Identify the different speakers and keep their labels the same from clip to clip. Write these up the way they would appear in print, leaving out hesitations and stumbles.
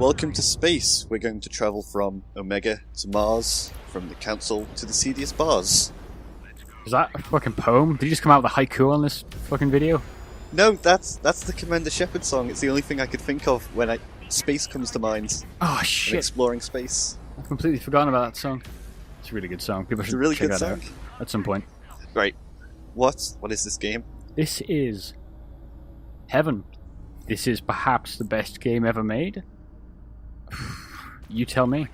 Speaker 1: Welcome to space. We're going to travel from Omega to Mars, from the Council to the seediest bars.
Speaker 2: Is that a fucking poem? Did you just come out with a haiku on this fucking video?
Speaker 1: No, that's the Commander Shepard song. It's the only thing I could think of when space comes to mind.
Speaker 2: Oh
Speaker 1: And
Speaker 2: shit!
Speaker 1: exploring space.
Speaker 2: I've completely forgotten about that song. It's a really good song. People
Speaker 1: It's
Speaker 2: should
Speaker 1: a really
Speaker 2: check
Speaker 1: good
Speaker 2: that
Speaker 1: song.
Speaker 2: out at some point.
Speaker 1: Right. What is this game?
Speaker 2: This is Heaven. This is perhaps the best game ever made. You tell me.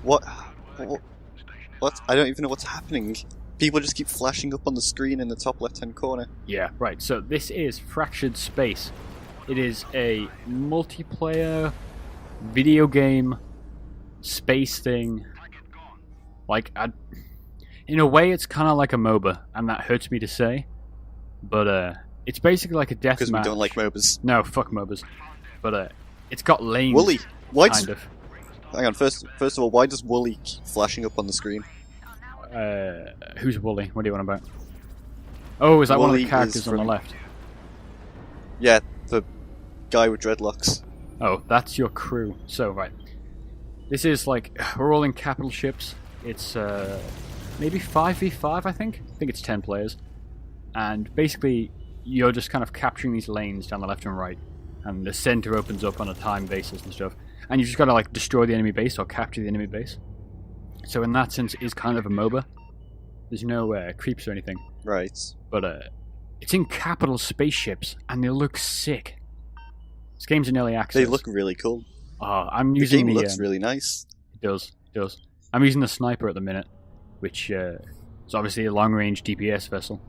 Speaker 1: What? What? I don't even know what's happening. People just keep flashing up on the screen in the top left-hand corner.
Speaker 2: Yeah, right. So this is Fractured Space. It is a multiplayer video game space thing. Like, in a way, it's kind of like a MOBA, and that hurts me to say. But it's basically like a deathmatch.
Speaker 1: Because we don't like MOBAs.
Speaker 2: No, fuck MOBAs. But it's got lanes.
Speaker 1: Wooly. Why?
Speaker 2: Kind of.
Speaker 1: Hang on. First of all, why does Wooly keep flashing up on the screen?
Speaker 2: Who's Wooly? What do you want about? Oh, is that one of
Speaker 1: Wooly
Speaker 2: the characters
Speaker 1: is
Speaker 2: on the
Speaker 1: from-
Speaker 2: left?
Speaker 1: Yeah, the guy with dreadlocks.
Speaker 2: Oh, that's your crew. So, right. This is like, we're all in capital ships. It's maybe 5v5, I think. I think it's 10 players. And basically, you're just kind of capturing these lanes down the left and right. And the center opens up on a time basis and stuff. And you just gotta like destroy the enemy base or capture the enemy base. So in that sense, it is kind of a MOBA. There's no creeps or anything.
Speaker 1: Right.
Speaker 2: But it's in capital spaceships, and they look sick. This game's in early access.
Speaker 1: They look really cool.
Speaker 2: I'm
Speaker 1: The
Speaker 2: using
Speaker 1: game
Speaker 2: the.
Speaker 1: looks really nice.
Speaker 2: It does. I'm using the sniper at the minute, which is obviously a long-range DPS vessel.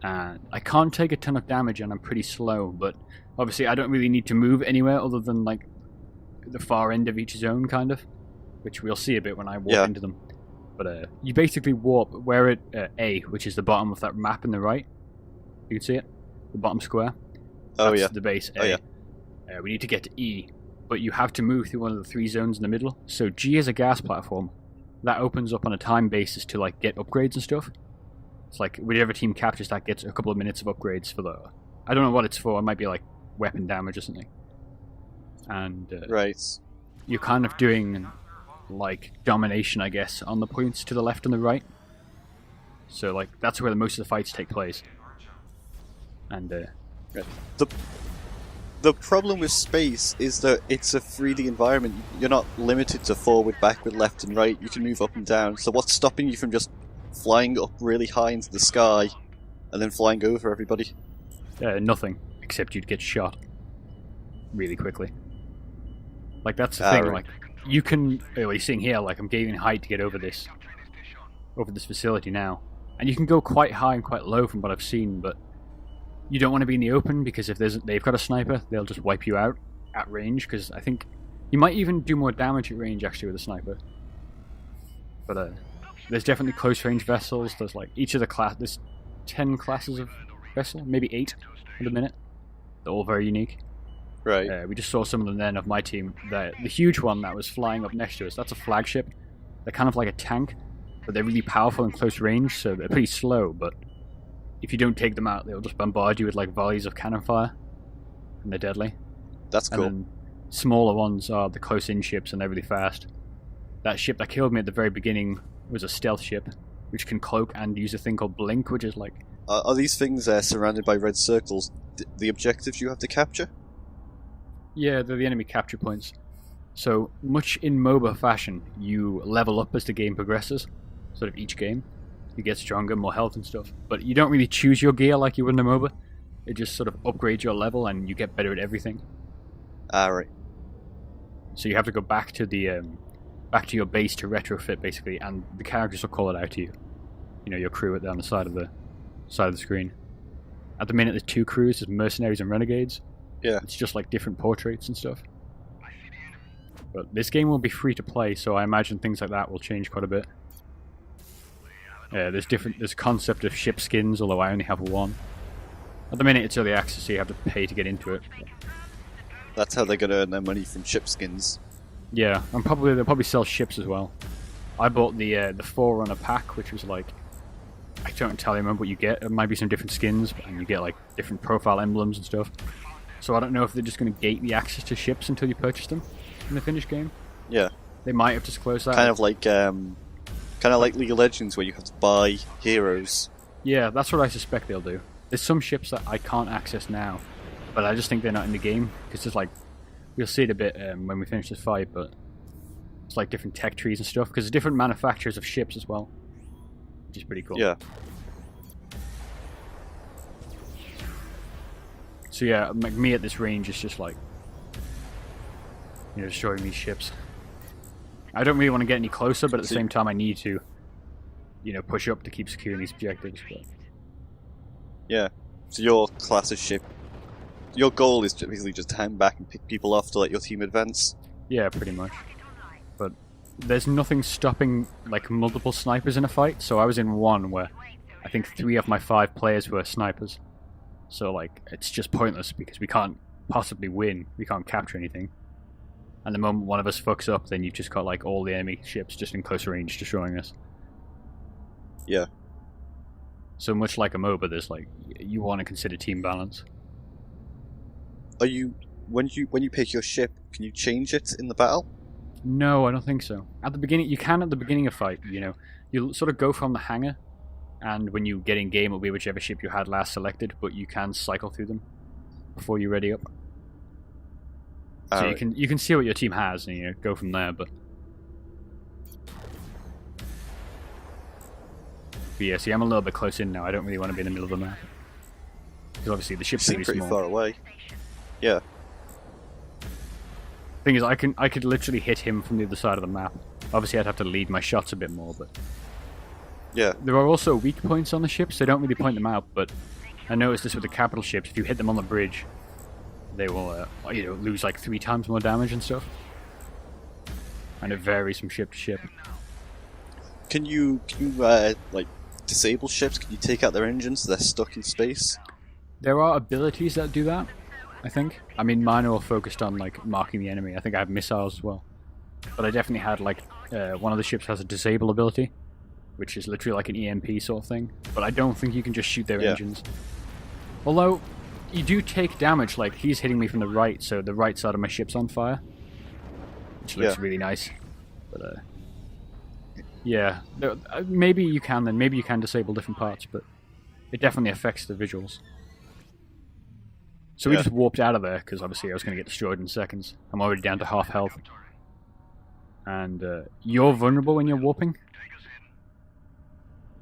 Speaker 2: And I can't take a ton of damage, and I'm pretty slow. But obviously, I don't really need to move anywhere other than like the far end of each zone, kind of, which we'll see a bit when I walk into them. But you basically warp where it A, which is the bottom of that map in the right. You can see it, the bottom square.
Speaker 1: Oh
Speaker 2: That's
Speaker 1: yeah.
Speaker 2: the base A.
Speaker 1: Oh, yeah.
Speaker 2: We need to get to E, but you have to move through one of the three zones in the middle. So G is a gas platform that opens up on a time basis to like get upgrades and stuff. It's like whichever team captures that gets a couple of minutes of upgrades for the. I don't know what it's for. It might be like weapon damage or something. And
Speaker 1: Right.
Speaker 2: you're kind of doing like domination, I guess, on the points to the left and the right. So like that's where most of the fights take place. And
Speaker 1: The problem with space is that it's a 3D environment. You're not limited to forward, backward, left, and right. You can move up and down. So what's stopping you from just flying up really high into the sky and then flying over everybody?
Speaker 2: nothing, except you'd get shot really quickly. Like that's the thing.
Speaker 1: Right.
Speaker 2: Like you can, well, you're seeing here, like I'm gaining height to get over this facility now, and you can go quite high and quite low from what I've seen, but you don't want to be in the open because if they've got a sniper, they'll just wipe you out at range. Because I think you might even do more damage at range actually with a sniper. But there's definitely close range vessels. There's like each of the there's 10 classes of vessel, maybe 8 at the minute. They're all very unique.
Speaker 1: Right.
Speaker 2: We just saw some of them then of my team. The huge one that was flying up next to us, that's a flagship. They're kind of like a tank, but they're really powerful in close range, so they're pretty slow, but if you don't take them out, they'll just bombard you with like volleys of cannon fire, and they're deadly.
Speaker 1: That's cool.
Speaker 2: And then smaller ones are the close-in ships, and they're really fast. That ship that killed me at the very beginning was a stealth ship, which can cloak and use a thing called blink, which is like...
Speaker 1: Are these things surrounded by red circles the objectives you have to capture?
Speaker 2: Yeah, they're the enemy capture points. So, much in MOBA fashion, you level up as the game progresses, sort of each game. You get stronger, more health and stuff. But you don't really choose your gear like you would in a MOBA. It just sort of upgrades your level and you get better at everything.
Speaker 1: Right.
Speaker 2: So you have to go back to the back to your base to retrofit basically, and the characters will call it out to you. You know, your crew on the side of the screen. At the minute there's 2 crews, there's mercenaries and renegades.
Speaker 1: Yeah.
Speaker 2: It's just like different portraits and stuff. But this game will be free to play, so I imagine things like that will change quite a bit. There's concept of ship skins, although I only have 1. At the minute it's early access, so you have to pay to get into it.
Speaker 1: That's how they're gonna earn their money, from ship skins.
Speaker 2: Yeah, and they'll probably sell ships as well. I bought the Forerunner pack, which was like, I don't entirely remember what you get. It might be some different skins, and you get like different profile emblems and stuff. So I don't know if they're just going to gate the access to ships until you purchase them in the finished game.
Speaker 1: Yeah.
Speaker 2: They might have disclosed that.
Speaker 1: Kind of like League of Legends, where you have to buy heroes.
Speaker 2: Yeah, that's what I suspect they'll do. There's some ships that I can't access now, but I just think they're not in the game because there's like, we'll see it a bit when we finish this fight, but it's like different tech trees and stuff because there's different manufacturers of ships as well, which is pretty cool.
Speaker 1: Yeah.
Speaker 2: So yeah, like me at this range is just like, destroying these ships. I don't really want to get any closer, but at the same time I need to, push up to keep securing these objectives. But
Speaker 1: yeah. So your class of ship, your goal is to basically just hang back and pick people off to let your team advance.
Speaker 2: Yeah, pretty much. But there's nothing stopping like multiple snipers in a fight. So I was in one where I think 3 of my 5 players were snipers. So like it's just pointless because we can't possibly win. We can't capture anything. And the moment one of us fucks up, then you've just got like all the enemy ships just in close range destroying us.
Speaker 1: Yeah.
Speaker 2: So much like a MOBA, there's like you want to consider team balance.
Speaker 1: Are you when you pick your ship, can you change it in the battle?
Speaker 2: No, I don't think so. At the beginning, you can at the beginning of fight. You'll sort of go from the hangar, and when you get in game, it'll be whichever ship you had last selected. But you can cycle through them before you ready up. So you can see what your team has and go from there. But yeah, see, I'm a little bit close in now. I don't really want to be in the middle of the map because obviously the ship's
Speaker 1: seem pretty
Speaker 2: small.
Speaker 1: far away. Yeah.
Speaker 2: Thing is, I could literally hit him from the other side of the map. Obviously, I'd have to lead my shots a bit more, but
Speaker 1: yeah,
Speaker 2: there are also weak points on the ships. They don't really point them out, but I noticed this with the capital ships. If you hit them on the bridge, they will lose like 3 times more damage and stuff. And it varies from ship to ship.
Speaker 1: Can you like disable ships? Can you take out their engines so they're stuck in space?
Speaker 2: There are abilities that do that, I think. I mean, mine are all focused on like marking the enemy. I think I have missiles as well. But I definitely had like one of the ships has a disable ability, which is literally like an EMP sort of thing. But I don't think you can just shoot their engines. Although you do take damage. Like he's hitting me from the right, so the right side of my ship's on fire, which looks really nice. But yeah, maybe you can then. Maybe you can disable different parts, but it definitely affects the visuals. So we just warped out of there because obviously I was going to get destroyed in seconds. I'm already down to half health. And you're vulnerable when you're warping.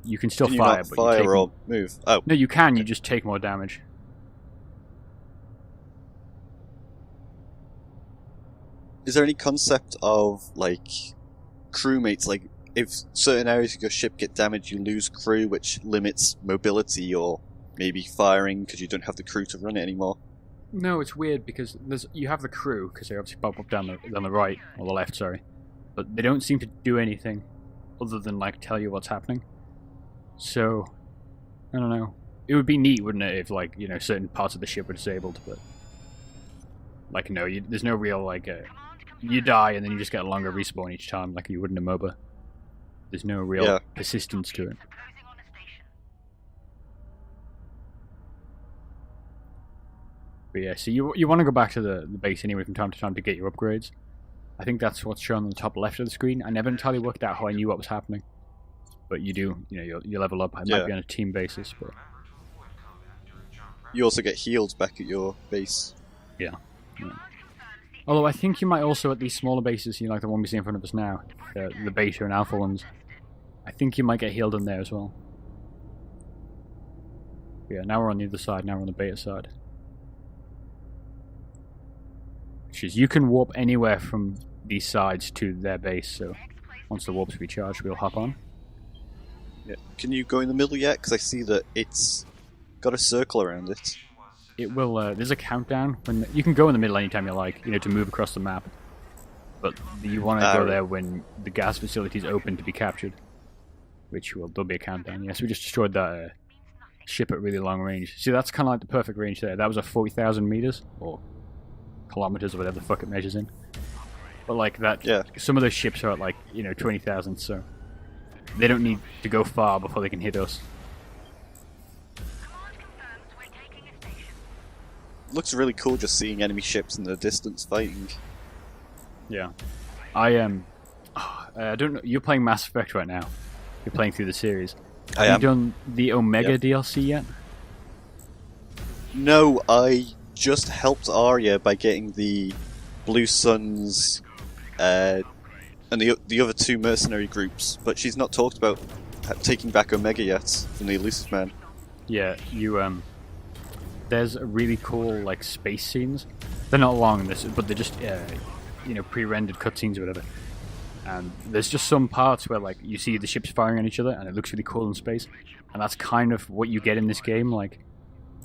Speaker 2: You can still fire,
Speaker 1: not
Speaker 2: but
Speaker 1: fire
Speaker 2: you take
Speaker 1: or move. Oh,
Speaker 2: no, you can. You just take more damage.
Speaker 1: is there any concept of like crewmates? Like, if certain areas of your ship get damaged, you lose crew, which limits mobility or maybe firing because you don't have the crew to run it anymore.
Speaker 2: No, it's weird because you have the crew because they obviously pop up down the right or the left, sorry, but they don't seem to do anything other than like tell you what's happening. So I don't know. It would be neat, wouldn't it, if like certain parts of the ship were disabled, but like no, there's no real like you die and then you just get a longer respawn each time like you would in a MOBA. There's no real persistence to it. But yeah, so you want to go back to the base anyway from time to time to get your upgrades. I think that's what's shown on the top left of the screen. I never entirely worked out how I knew what was happening. But you do, you level up. It might be on a team basis, but
Speaker 1: you also get healed back at your base.
Speaker 2: Yeah. Although I think you might also at these smaller bases, like the one we see in front of us now, the beta and alpha ones, I think you might get healed in there as well. Yeah, now we're on the other side. Now we're on the beta side. Which is, you can warp anywhere from these sides to their base, so once the warp's recharged, we'll hop on.
Speaker 1: Yeah. Can you go in the middle yet? Because I see that it's got a circle around it.
Speaker 2: It will, there's a countdown. You can go in the middle anytime you like, to move across the map. But you want to go there when the gas facility is open to be captured. Which there'll be a countdown. Yes, we just destroyed that ship at really long range. See, that's kind of like the perfect range there. That was a 40,000 meters, or kilometers, or whatever the fuck it measures in. But like that, some of those ships are at like, 20,000, so they don't need to go far before they can hit us.
Speaker 1: looks really cool just seeing enemy ships in the distance fighting.
Speaker 2: Yeah, I am. I don't know. You're playing Mass Effect right now. You're playing through the series.
Speaker 1: I
Speaker 2: Have
Speaker 1: am.
Speaker 2: you done the Omega DLC yet?
Speaker 1: No, I just helped Arya by getting the Blue Suns and the other two mercenary groups, but she's not talked about taking back Omega yet from the Elusive Man.
Speaker 2: Yeah, you there's a really cool like space scenes. They're not long, but they're just pre-rendered cutscenes or whatever. And there's just some parts where like you see the ships firing on each other, and it looks really cool in space. And that's kind of what you get in this game. Like,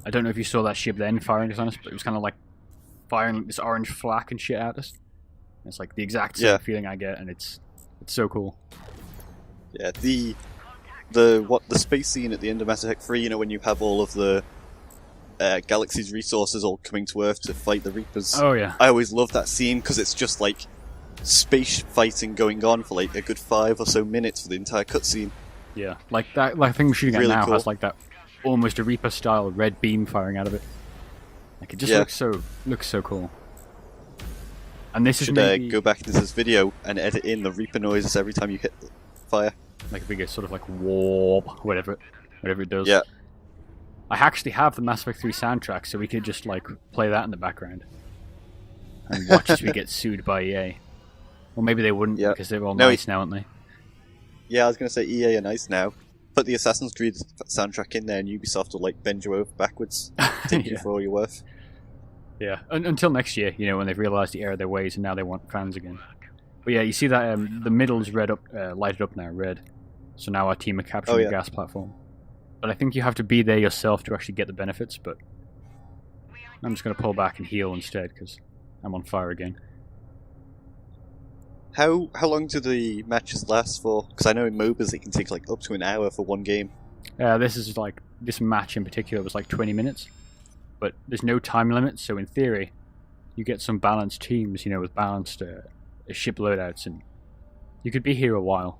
Speaker 2: I don't know if you saw that ship then firing on us, but it was kind of like firing this orange flak and shit at us. It's like the exact same feeling I get, and it's so cool.
Speaker 1: Yeah, the space scene at the end of Mass Effect 3, when you have all of the galaxy's resources all coming to Earth to fight the Reapers.
Speaker 2: Oh yeah.
Speaker 1: I always love that scene because it's just like space fighting going on for like a good 5 or so minutes for the entire cutscene.
Speaker 2: Yeah, like that. Like thing we're shooting at
Speaker 1: Really
Speaker 2: now
Speaker 1: cool.
Speaker 2: has like that almost a Reaper style red beam firing out of it. Like it just looks so cool. And this
Speaker 1: Should
Speaker 2: is maybe
Speaker 1: go back into this video and edit in the Reaper noises every time you hit the fire.
Speaker 2: like a bigger sort of like warp, whatever it does.
Speaker 1: Yeah.
Speaker 2: I actually have the Mass Effect 3 soundtrack, so we could just like play that in the background and watch as we get sued by EA. Well, maybe they wouldn't because they're all nice now, aren't they?
Speaker 1: Yeah, I was going to say EA are nice now. Put the Assassin's Creed soundtrack in there and Ubisoft will like bend you over backwards. Take you for all you're worth.
Speaker 2: Yeah, until next year, when they've realised the error of their ways and now they want fans again. But yeah, you see that the middle's lighted up now, red. So now our team are capturing the gas platform. But I think you have to be there yourself to actually get the benefits, but I'm just going to pull back and heal instead because I'm on fire again.
Speaker 1: How long do the matches last for? Because I know in MOBAs it can take like up to an hour for one game.
Speaker 2: This match in particular was like 20 minutes, but there's no time limit, so in theory, you get some balanced teams, with balanced ship loadouts, and you could be here a while.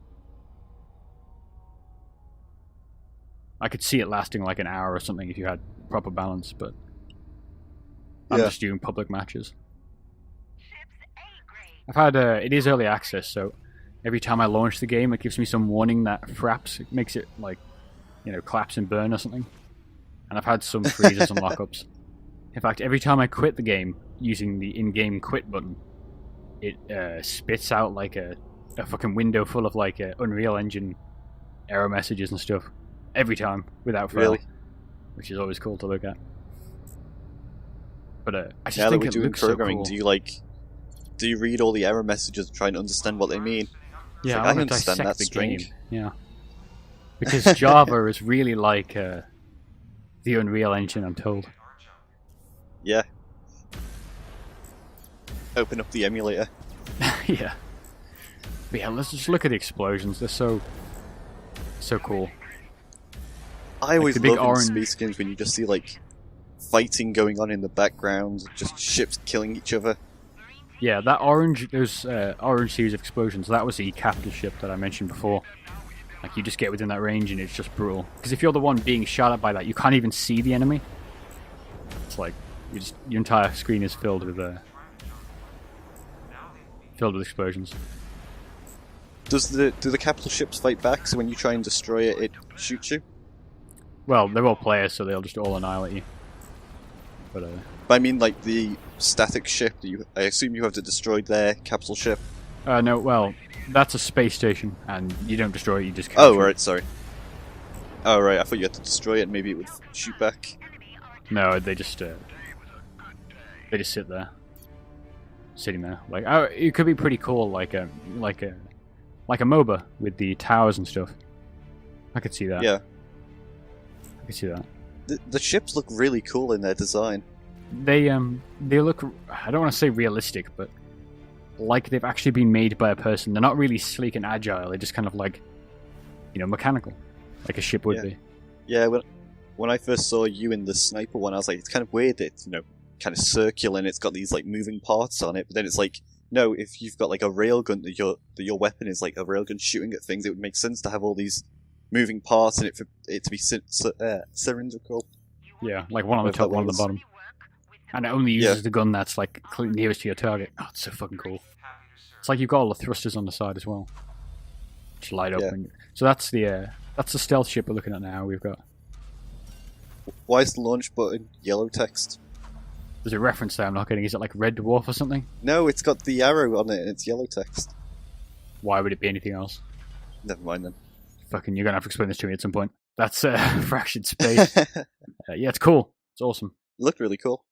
Speaker 2: I could see it lasting like an hour or something if you had proper balance, but I'm just doing public matches. I've had it is early access, so every time I launch the game, it gives me some warning that fraps. It makes it like, collapse and burn or something. And I've had some freezes and lockups. In fact, every time I quit the game using the in-game quit button, it spits out like a fucking window full of like Unreal Engine error messages and stuff. Every time, without fail.
Speaker 1: Really?
Speaker 2: Which is always cool to look at. But I just
Speaker 1: now
Speaker 2: think
Speaker 1: that
Speaker 2: it
Speaker 1: we're doing
Speaker 2: looks
Speaker 1: programming,
Speaker 2: so cool.
Speaker 1: do you read all the error messages and try and understand what they mean?
Speaker 2: Yeah,
Speaker 1: I
Speaker 2: want to
Speaker 1: understand
Speaker 2: dissect
Speaker 1: that
Speaker 2: the game.
Speaker 1: string.
Speaker 2: Yeah. Because Java is really like the Unreal Engine, I'm told.
Speaker 1: Yeah. Open up the emulator.
Speaker 2: Yeah. But yeah, let's just look at the explosions. They're so cool.
Speaker 1: I always
Speaker 2: the big
Speaker 1: love in
Speaker 2: orange-
Speaker 1: space games when you just see like fighting going on in the background, just ships killing each other.
Speaker 2: Yeah, those orange series of explosions, that was the capital ship that I mentioned before. Like, you just get within that range and it's just brutal. Because if you're the one being shot at by that, you can't even see the enemy. It's like, your entire screen is filled with explosions.
Speaker 1: Do the capital ships fight back, so when you try and destroy it, it shoots you?
Speaker 2: Well, they're all players, so they'll just all annihilate you. But
Speaker 1: I mean, like, the static ship, I assume you have to destroy their capital ship.
Speaker 2: no, well, that's a space station, and you don't destroy it, you just capture
Speaker 1: Oh,
Speaker 2: it.
Speaker 1: right, sorry. Oh, right, I thought you had to destroy it and maybe it would shoot back.
Speaker 2: No, they just sit there. Sitting there. Like, it could be pretty cool, like a MOBA with the towers and stuff. I could see that.
Speaker 1: Yeah.
Speaker 2: I could see that.
Speaker 1: The ships look really cool in their design.
Speaker 2: They look, I don't want to say realistic, but like they've actually been made by a person. They're not really sleek and agile. They're just kind of like, mechanical, like a ship would be.
Speaker 1: Yeah, when I first saw you in the sniper one, I was like, it's kind of weird. It's kind of circular and it's got these like moving parts on it. But then it's like, no, if you've got like a railgun that your weapon is like a railgun shooting at things, it would make sense to have all these moving parts in it for it to be cylindrical.
Speaker 2: Yeah, like one on the top, one on the bottom. And it only uses the gun that's like nearest to your target. Oh, it's so fucking cool. It's like you've got all the thrusters on the side as well. Just light up.
Speaker 1: Yeah.
Speaker 2: So that's the stealth ship we're looking at now. We've got.
Speaker 1: Why is the launch button yellow text?
Speaker 2: There's a reference there I'm not getting. Is it like Red Dwarf or something?
Speaker 1: No, it's got the arrow on it and it's yellow text.
Speaker 2: Why would it be anything else?
Speaker 1: Never mind then.
Speaker 2: Fucking, you're gonna have to explain this to me at some point. That's fractured space. Yeah, it's cool. It's awesome.
Speaker 1: Looked really cool.